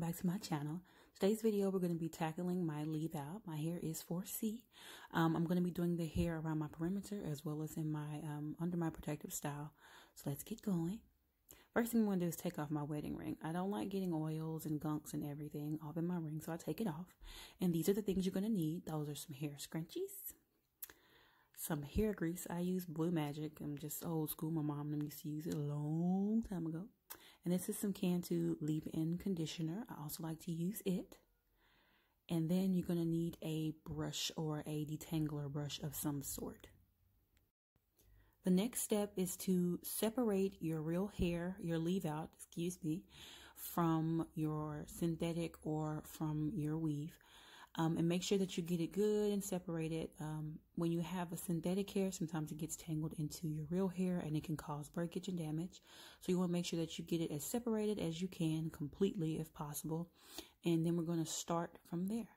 back to my channel. Today's video we're going to be tackling my leave out. My hair is 4C. I'm going to be doing the hair around my perimeter as well as in my under my protective style. So let's get going. First thing I'm going to do is take off my wedding ring. I don't like getting oils and gunks and everything off in my ring, so I take it off. And these are the things you're going to need. Those are some hair scrunchies, some hair grease. I use Blue Magic. I'm just old school. My mom and them used to use it a long time ago. And this is some Cantu leave-in conditioner. I also like to use it. And then you're going to need a brush or a detangler brush of some sort. The next step is to separate your real hair, your leave out, from your synthetic or from your weave. And make sure that you get it good and separated. When you have a synthetic hair, sometimes it gets tangled into your real hair and it can cause breakage and damage. So you want to make sure that you get it as separated as you can, completely if possible. And then we're going to start from there.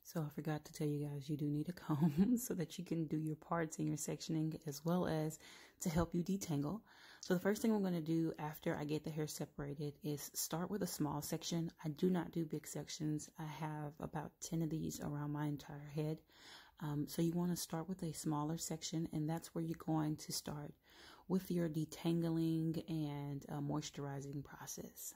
So I forgot to tell you guys, you do need a comb so that you can do your parts and your sectioning as well as to help you detangle. So the first thing I'm going to do after I get the hair separated is start with a small section. I do not do big sections. I have about 10 of these around my entire head. So you want to start with a smaller section, and that's where you're going to start with your detangling and moisturizing process.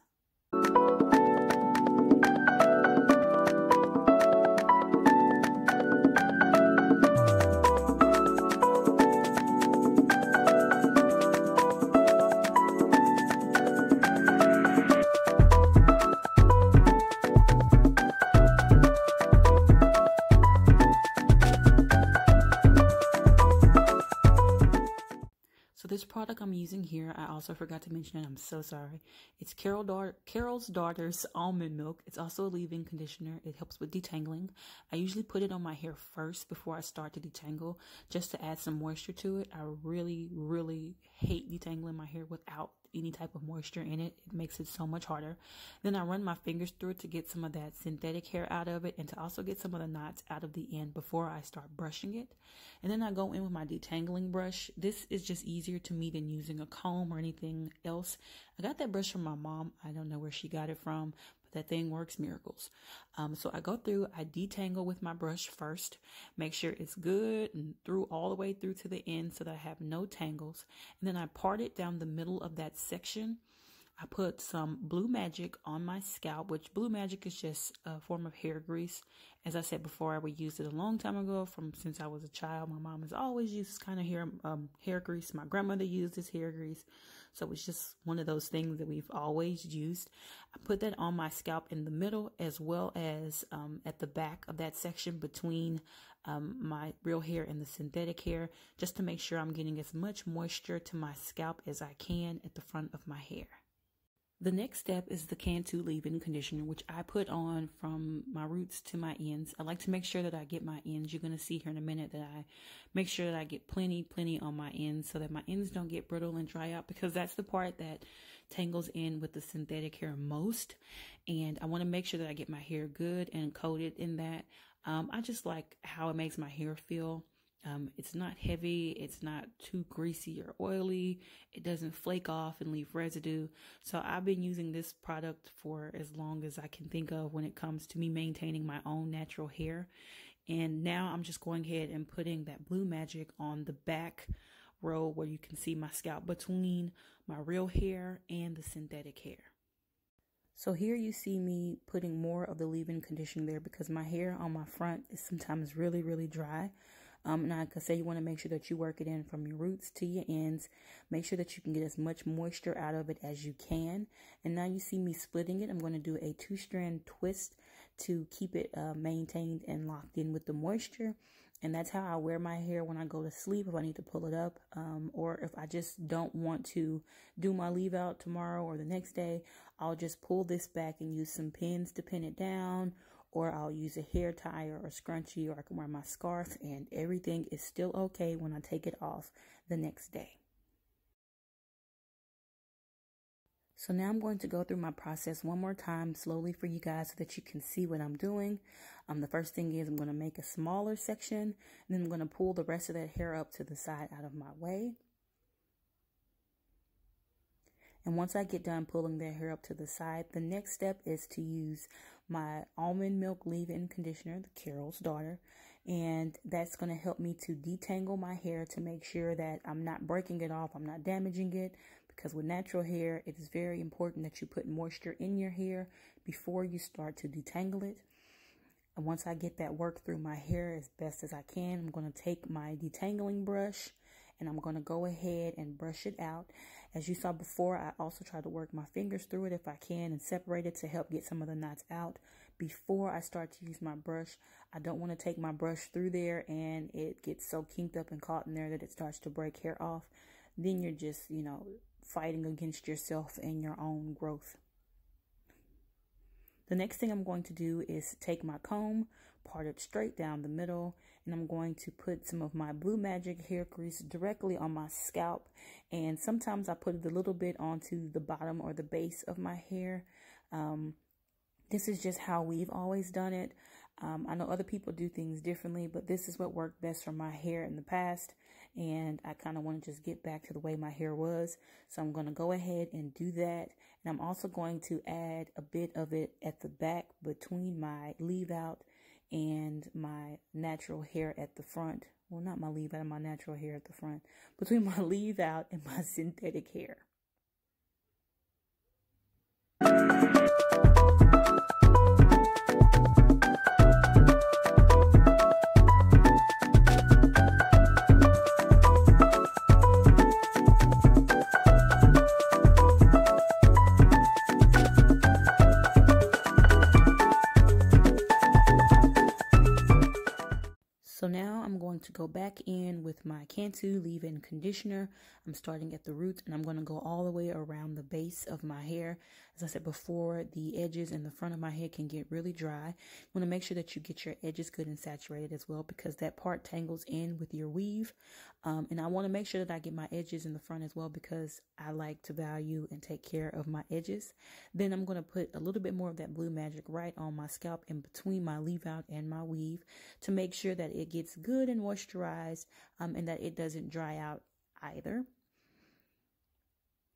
This product I'm using here, I also forgot to mention it. I'm so sorry. It's Carol's Daughter's Almond Milk. It's also a leave-in conditioner. It helps with detangling. I usually put it on my hair first before I start to detangle, just to add some moisture to it. I really, really hate detangling my hair without any type of moisture in it. It makes it so much harder. Then I run my fingers through it to get some of that synthetic hair out of it and to also get some of the knots out of the end before I start brushing it. And then I go in with my detangling brush. This is just easier to me than using a comb or anything else. I got that brush from my mom. I don't know where she got it from, but that thing works miracles. So I go through, I detangle with my brush first, make sure it's good and through all the way through to the end so that I have no tangles. And then I part it down the middle of that section. I put some Blue Magic on my scalp, which Blue Magic is just a form of hair grease. As I said before, I would use it a long time ago since I was a child. My mom has always used this kind of hair grease. My grandmother used this hair grease. So it's just one of those things that we've always used. I put that on my scalp in the middle as well as at the back of that section between my real hair and the synthetic hair, just to make sure I'm getting as much moisture to my scalp as I can at the front of my hair. The next step is the Cantu leave-in conditioner, which I put on from my roots to my ends. I like to make sure that I get my ends. You're going to see here in a minute that I make sure that I get plenty on my ends so that my ends don't get brittle and dry out, because that's the part that tangles in with the synthetic hair most. And I want to make sure that I get my hair good and coated in that. I just like how it makes my hair feel. It's not heavy, it's not too greasy or oily, it doesn't flake off and leave residue. So I've been using this product for as long as I can think of when it comes to me maintaining my own natural hair. And now I'm just going ahead and putting that Blue Magic on the back row where you can see my scalp between my real hair and the synthetic hair. So here you see me putting more of the leave-in conditioner there because my hair on my front is sometimes really, really dry. Now, like I say, you want to make sure that you work it in from your roots to your ends. Make sure that you can get as much moisture out of it as you can. And now you see me splitting it. I'm going to do a 2-strand twist to keep it maintained and locked in with the moisture. And that's how I wear my hair when I go to sleep, if I need to pull it up, or if I just don't want to do my leave out tomorrow or the next day, I'll just pull this back and use some pins to pin it down, or I'll use a hair tie or a scrunchie, or I can wear my scarf, and everything is still okay when I take it off the next day. So now I'm going to go through my process one more time slowly for you guys so that you can see what I'm doing. The first thing is I'm going to make a smaller section, and then I'm going to pull the rest of that hair up to the side out of my way. And once I get done pulling that hair up to the side, the next step is to use my almond milk leave-in conditioner, the Carol's Daughter. And that's going to help me to detangle my hair to make sure that I'm not breaking it off, I'm not damaging it. Because with natural hair, it is very important that you put moisture in your hair before you start to detangle it. And once I get that work through my hair as best as I can, I'm going to take my detangling brush and I'm going to go ahead and brush it out. As you saw before, I also try to work my fingers through it if I can and separate it to help get some of the knots out before I start to use my brush. I don't want to take my brush through there and it gets so kinked up and caught in there that it starts to break hair off. Then you're just, you know, fighting against yourself and your own growth. The next thing I'm going to do is take my comb, part it straight down the middle, and I'm going to put some of my Blue Magic hair grease directly on my scalp. And sometimes I put it a little bit onto the bottom or the base of my hair. This is just how we've always done it. I know other people do things differently, but this is what worked best for my hair in the past. And I kind of want to just get back to the way my hair was. So I'm going to go ahead and do that. And I'm also going to add a bit of it at the back between my leave out and my natural hair at the front. Well, not my leave out and my natural hair at the front. Between my leave out and my synthetic hair. So now I'm going to go back in with my Cantu leave-in conditioner. I'm starting at the roots and I'm going to go all the way around the base of my hair. As I said before, the edges and the front of my hair can get really dry. You want to make sure that you get your edges good and saturated as well, because that part tangles in with your weave. And I want to make sure that I get my edges in the front as well, because I like to value and take care of my edges. Then I'm going to put a little bit more of that Blue Magic right on my scalp in between my leave out and my weave to make sure that it gets good and moisturized and that it doesn't dry out either.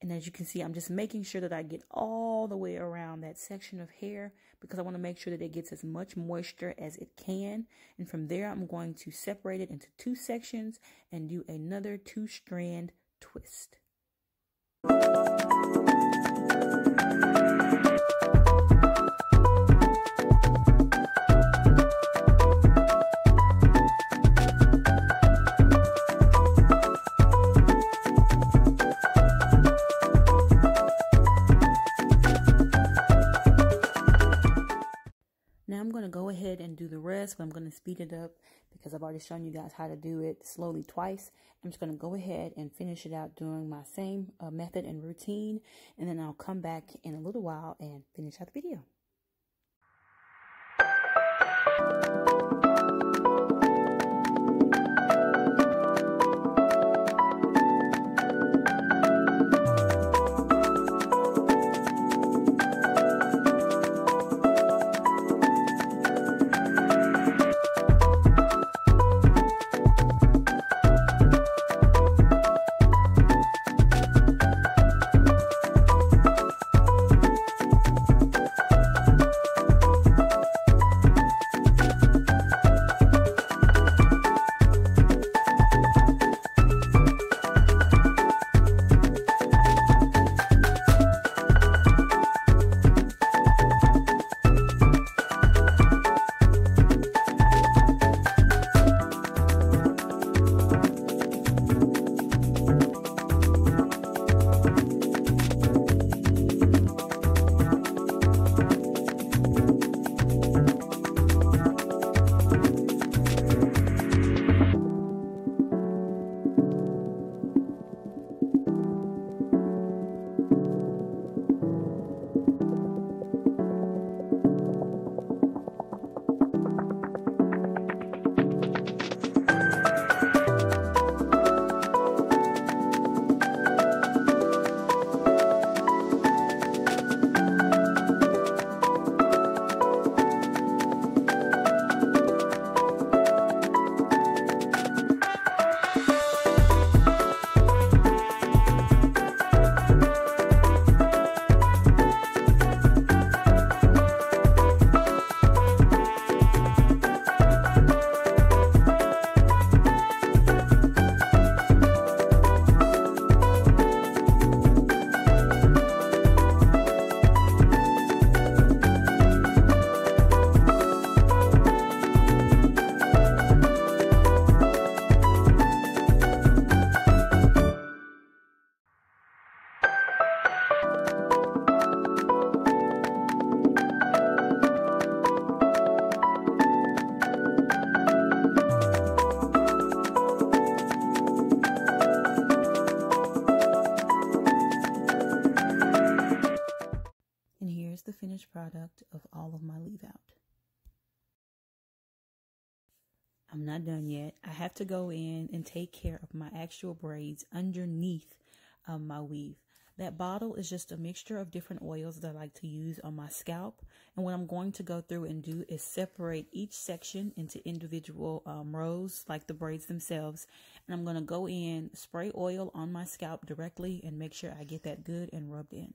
And as you can see, I'm just making sure that I get all the way around that section of hair, because I want to make sure that it gets as much moisture as it can. And from there, I'm going to separate it into 2 sections and do another 2-strand twist. Now I'm going to go ahead and do the rest, but I'm going to speed it up because I've already shown you guys how to do it slowly twice. I'm just going to go ahead and finish it out doing my same method and routine, and then I'll come back in a little while and finish out the video. here's the finished product of all of my leave out. I'm not done yet. I have to go in and take care of my actual braids underneath my weave. That bottle is just a mixture of different oils that I like to use on my scalp. And what I'm going to go through and do is separate each section into individual rows, like the braids themselves. And I'm going to go in, spray oil on my scalp directly, and make sure I get that good and rubbed in.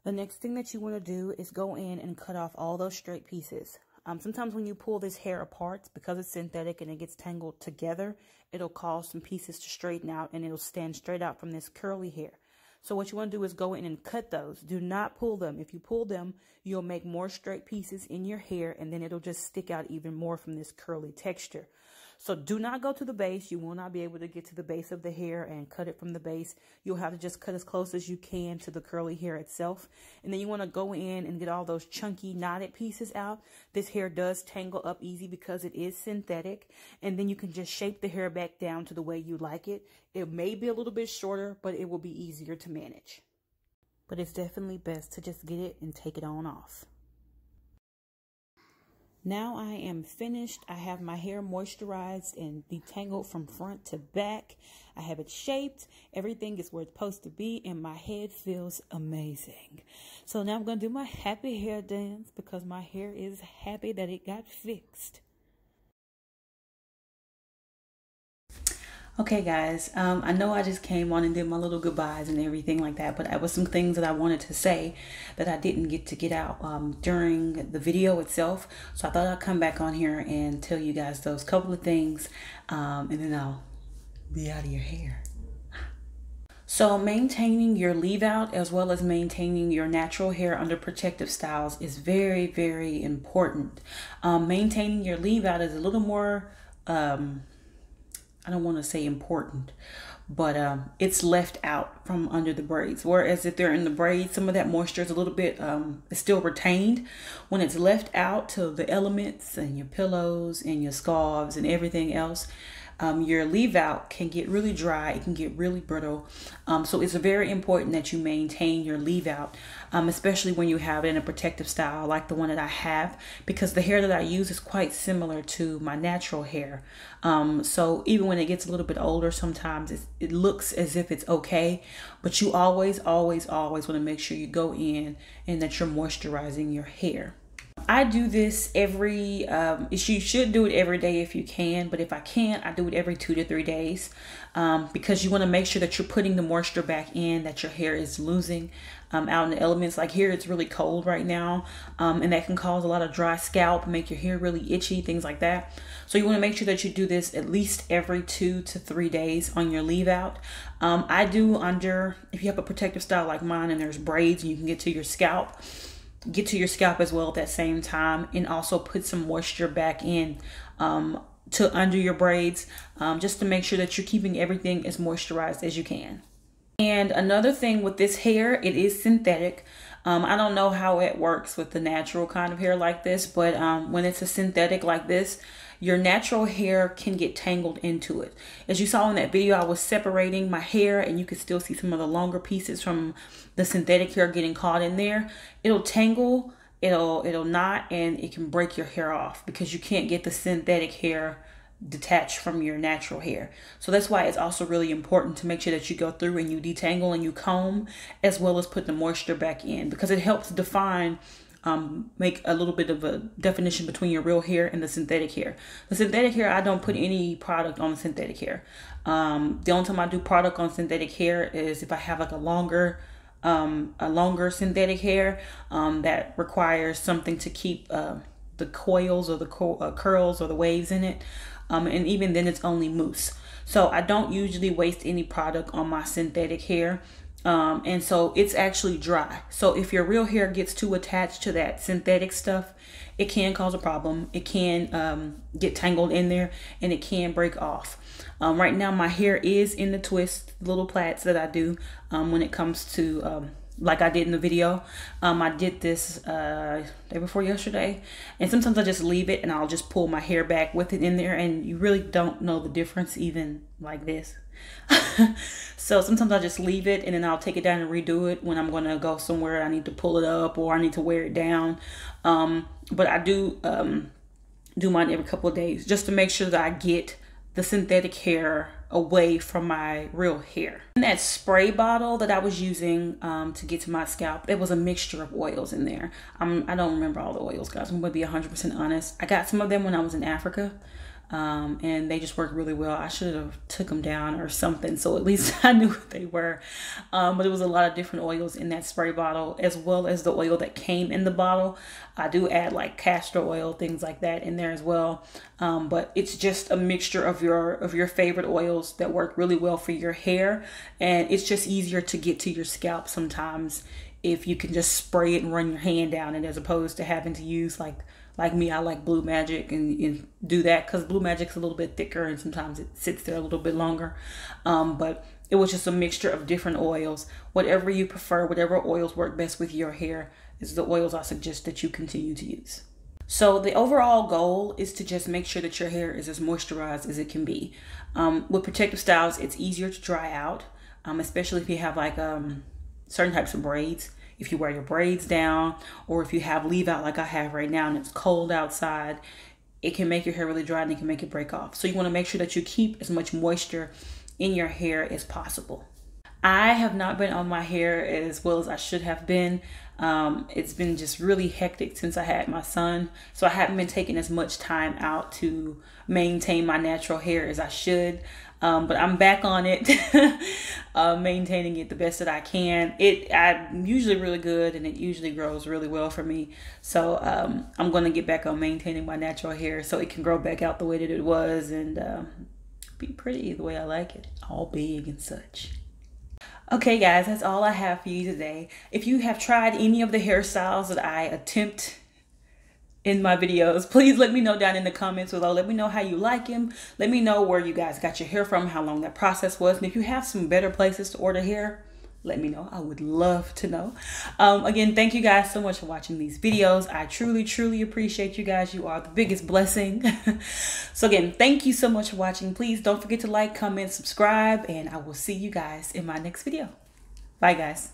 The next thing that you want to do is go in and cut off all those straight pieces. Sometimes when you pull this hair apart, because it's synthetic and it gets tangled together, it'll cause some pieces to straighten out and it'll stand straight out from this curly hair. So what you want to do is go in and cut those. Do not pull them. If you pull them, you'll make more straight pieces in your hair and then it'll just stick out even more from this curly texture. So do not go to the base. You will not be able to get to the base of the hair and cut it from the base. You'll have to just cut as close as you can to the curly hair itself. And then you want to go in and get all those chunky knotted pieces out. This hair does tangle up easy because it is synthetic. And then you can just shape the hair back down to the way you like it. It may be a little bit shorter, but it will be easier to manage. But it's definitely best to just get it and take it on off. Now I am finished. I have my hair moisturized and detangled from front to back. I have it shaped. Everything is where it's supposed to be, and my head feels amazing. So now I'm going to do my happy hair dance because my hair is happy that it got fixed. Okay guys, I know I just came on and did my little goodbyes and everything like that, but there was some things that I wanted to say that I didn't get out during the video itself. So I thought I'd come back on here and tell you guys those couple of things, and then I'll be out of your hair. So maintaining your leave out as well as maintaining your natural hair under protective styles is very, very important. Maintaining your leave out is a little more, I don't want to say important, but it's left out from under the braids. Whereas if they're in the braids, some of that moisture is a little bit, is still retained. When it's left out to the elements and your pillows and your scarves and everything else, your leave out can get really dry. It can get really brittle. So it's very important that you maintain your leave out, especially when you have it in a protective style like the one that I have, because the hair that I use is quite similar to my natural hair. So even when it gets a little bit older, sometimes it looks as if it's okay, but you always want to make sure you go in and that you're moisturizing your hair. I do this you should do it every day if you can, but if I can't, I do it every 2 to 3 days, because you want to make sure that you're putting the moisture back in, that your hair is losing out in the elements. Like here, it's really cold right now, and that can cause a lot of dry scalp, make your hair really itchy, things like that. So you want to make sure that you do this at least every 2 to 3 days on your leave out. I do if you have a protective style like mine and there's braids and you can get to your scalp as well at that same time, and also put some moisture back in to under your braids, just to make sure that you're keeping everything as moisturized as you can. And another thing with this hair, it is synthetic. I don't know how it works with the natural kind of hair like this, but when it's a synthetic like this, your natural hair can get tangled into it. As you saw in that video, I was separating my hair and you could still see some of the longer pieces from the synthetic hair getting caught in there. It'll tangle, it'll knot, and it can break your hair off because you can't get the synthetic hair detached from your natural hair. So that's why it's also really important to make sure that you go through and you detangle and you comb, as well as put the moisture back in, because it helps define, make a little bit of a definition between your real hair and the synthetic hair. The synthetic hair, I don't put any product on the synthetic hair. The only time I do product on synthetic hair is if I have like a longer synthetic hair that requires something to keep the coils or the curls or the waves in it. And even then it's only mousse. So I don't usually waste any product on my synthetic hair. And so it's actually dry. So if your real hair gets too attached to that synthetic stuff, it can cause a problem. It can get tangled in there, and it can break off. Right now my hair is in the twist, little plaits that I do when it comes to like I did in the video. I did this day before yesterday, and sometimes I just leave it and I'll just pull my hair back with it in there, and you really don't know the difference even like this. So sometimes I just leave it and then I'll take it down and redo it when I'm going to go somewhere I need to pull it up or I need to wear it down. But I do mine every couple of days just to make sure that I get the synthetic hair away from my real hair. In that spray bottle that I was using to get to my scalp, there was a mixture of oils in there. I don't remember all the oils, guys. I'm going to be 100% honest. I got some of them when I was in Africa. And they just worked really well. I should have took them down or something, so at least I knew what they were. But it was a lot of different oils in that spray bottle, as well as the oil that came in the bottle. I do add like castor oil, things like that in there as well. But it's just a mixture of your favorite oils that work really well for your hair, and it's just easier to get to your scalp sometimes if you can just spray it and run your hand down it, as opposed to having to use like me, I like Blue Magic and do that because Blue Magic's a little bit thicker and sometimes it sits there a little bit longer. But it was just a mixture of different oils. Whatever you prefer, whatever oils work best with your hair is the oils I suggest that you continue to use. So the overall goal is to just make sure that your hair is as moisturized as it can be. With protective styles, it's easier to dry out, especially if you have like certain types of braids. If you wear your braids down, or if you have leave out like I have right now and it's cold outside, it can make your hair really dry and it can make it break off. So you want to make sure that you keep as much moisture in your hair as possible. I have not been on my hair as well as I should have been. It's been just really hectic since I had my son. So I haven't been taking as much time out to maintain my natural hair as I should. But I'm back on it, maintaining it the best that I can. I'm usually really good and it usually grows really well for me. So I'm going to get back on maintaining my natural hair so it can grow back out the way that it was and be pretty the way I like it, all big and such. Okay guys, that's all I have for you today. If you have tried any of the hairstyles that I attempt in my videos, please let me know down in the comments below. Let me know how you like him. Let me know where you guys got your hair from, how long that process was, and if you have some better places to order hair, let me know. I would love to know. Again, thank you guys so much for watching these videos. I truly appreciate you guys. You are the biggest blessing. So again, thank you so much for watching. Please don't forget to like, comment, subscribe, and I will see you guys in my next video. Bye guys.